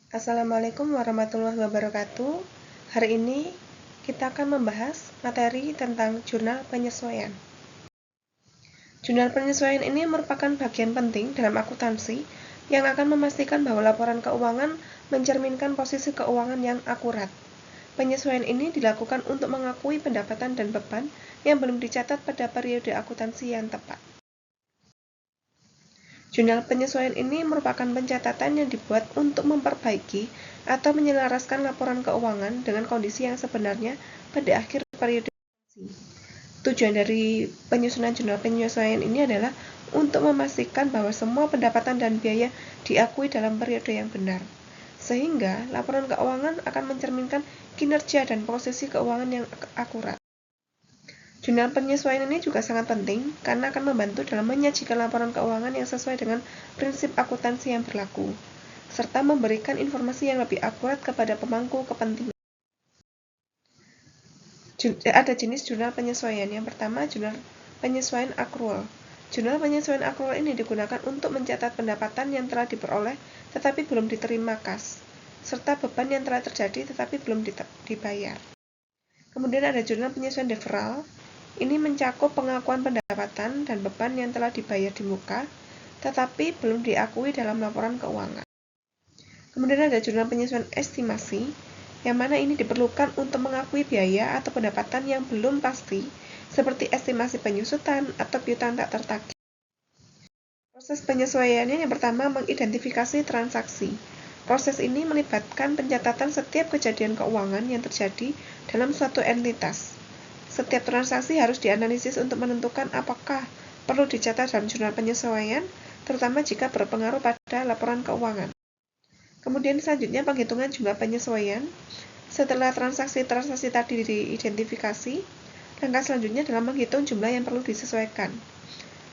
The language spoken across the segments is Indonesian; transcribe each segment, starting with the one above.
Assalamualaikum warahmatullahi wabarakatuh. Hari ini kita akan membahas materi tentang jurnal penyesuaian. Jurnal penyesuaian ini merupakan bagian penting dalam akuntansi yang akan memastikan bahwa laporan keuangan mencerminkan posisi keuangan yang akurat. Penyesuaian ini dilakukan untuk mengakui pendapatan dan beban yang belum dicatat pada periode akuntansi yang tepat. Jurnal penyesuaian ini merupakan pencatatan yang dibuat untuk memperbaiki atau menyelaraskan laporan keuangan dengan kondisi yang sebenarnya pada akhir periode akuntansi. Tujuan dari penyusunan jurnal penyesuaian ini adalah untuk memastikan bahwa semua pendapatan dan biaya diakui dalam periode yang benar, sehingga laporan keuangan akan mencerminkan kinerja dan posisi keuangan yang akurat. Jurnal penyesuaian ini juga sangat penting karena akan membantu dalam menyajikan laporan keuangan yang sesuai dengan prinsip akuntansi yang berlaku, serta memberikan informasi yang lebih akurat kepada pemangku kepentingan. Ada jenis jurnal penyesuaian. Yang pertama, jurnal penyesuaian akrual. Jurnal penyesuaian akrual ini digunakan untuk mencatat pendapatan yang telah diperoleh tetapi belum diterima kas, serta beban yang telah terjadi tetapi belum dibayar. Kemudian ada jurnal penyesuaian deferral. Ini mencakup pengakuan pendapatan dan beban yang telah dibayar di muka, tetapi belum diakui dalam laporan keuangan. Kemudian ada jurnal penyesuaian estimasi, yang mana ini diperlukan untuk mengakui biaya atau pendapatan yang belum pasti, seperti estimasi penyusutan atau piutang tak tertagih. Proses penyesuaiannya yang pertama mengidentifikasi transaksi. Proses ini melibatkan pencatatan setiap kejadian keuangan yang terjadi dalam suatu entitas. Setiap transaksi harus dianalisis untuk menentukan apakah perlu dicatat dalam jurnal penyesuaian, terutama jika berpengaruh pada laporan keuangan. Kemudian selanjutnya penghitungan jumlah penyesuaian. Setelah transaksi-transaksi tadi diidentifikasi, langkah selanjutnya adalah menghitung jumlah yang perlu disesuaikan.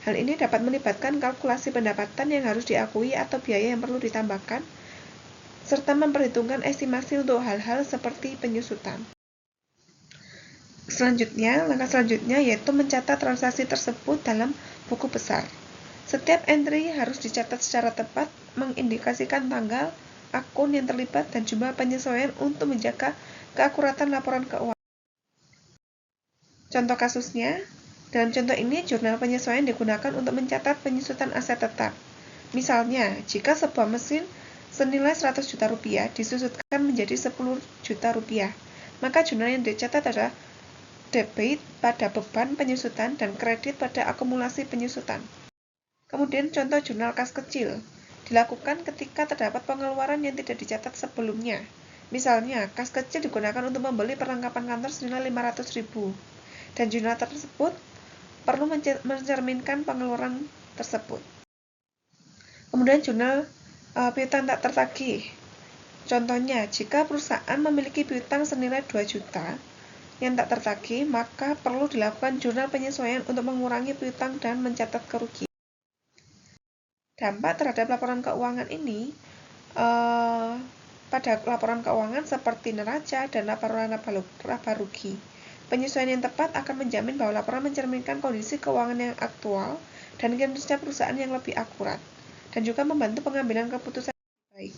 Hal ini dapat melibatkan kalkulasi pendapatan yang harus diakui atau biaya yang perlu ditambahkan, serta memperhitungkan estimasi untuk hal-hal seperti penyusutan. Langkah selanjutnya yaitu mencatat transaksi tersebut dalam buku besar. Setiap entry harus dicatat secara tepat, mengindikasikan tanggal, akun yang terlibat, dan jumlah penyesuaian untuk menjaga keakuratan laporan keuangan. Contoh kasusnya, dalam contoh ini jurnal penyesuaian digunakan untuk mencatat penyusutan aset tetap. Misalnya, jika sebuah mesin senilai 100 juta rupiah disusutkan menjadi 10 juta rupiah, maka jurnal yang dicatat adalah debit pada beban penyusutan dan kredit pada akumulasi penyusutan. Kemudian contoh jurnal kas kecil dilakukan ketika terdapat pengeluaran yang tidak dicatat sebelumnya. Misalnya, kas kecil digunakan untuk membeli perlengkapan kantor senilai 500.000 dan jurnal tersebut perlu mencerminkan pengeluaran tersebut. Kemudian jurnal piutang tak tertagih. Contohnya, jika perusahaan memiliki piutang senilai 2 juta yang tak tertagih, maka perlu dilakukan jurnal penyesuaian untuk mengurangi piutang dan mencatat kerugian. Dampak terhadap laporan keuangan ini pada laporan keuangan seperti neraca dan laporan laba rugi. Penyesuaian yang tepat akan menjamin bahwa laporan mencerminkan kondisi keuangan yang aktual dan kinerja perusahaan yang lebih akurat, dan juga membantu pengambilan keputusan yang baik.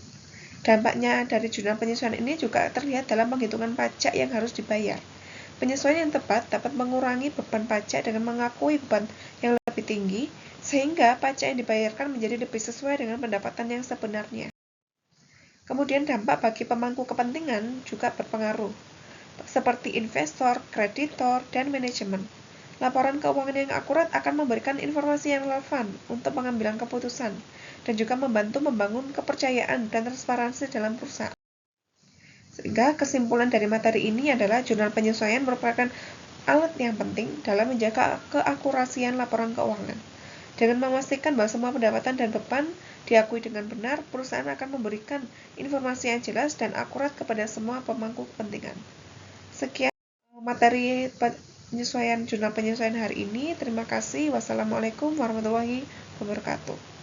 Dampaknya dari jurnal penyesuaian ini juga terlihat dalam penghitungan pajak yang harus dibayar. Penyesuaian yang tepat dapat mengurangi beban pajak dengan mengakui beban yang lebih tinggi, sehingga pajak yang dibayarkan menjadi lebih sesuai dengan pendapatan yang sebenarnya. Kemudian dampak bagi pemangku kepentingan juga berpengaruh, seperti investor, kreditor, dan manajemen. Laporan keuangan yang akurat akan memberikan informasi yang relevan untuk pengambilan keputusan, dan juga membantu membangun kepercayaan dan transparansi dalam perusahaan. Sehingga kesimpulan dari materi ini adalah jurnal penyesuaian merupakan alat yang penting dalam menjaga keakurasian laporan keuangan. Dengan memastikan bahwa semua pendapatan dan beban diakui dengan benar, perusahaan akan memberikan informasi yang jelas dan akurat kepada semua pemangku kepentingan. Sekian materi jurnal penyesuaian hari ini. Terima kasih. Wassalamualaikum warahmatullahi wabarakatuh.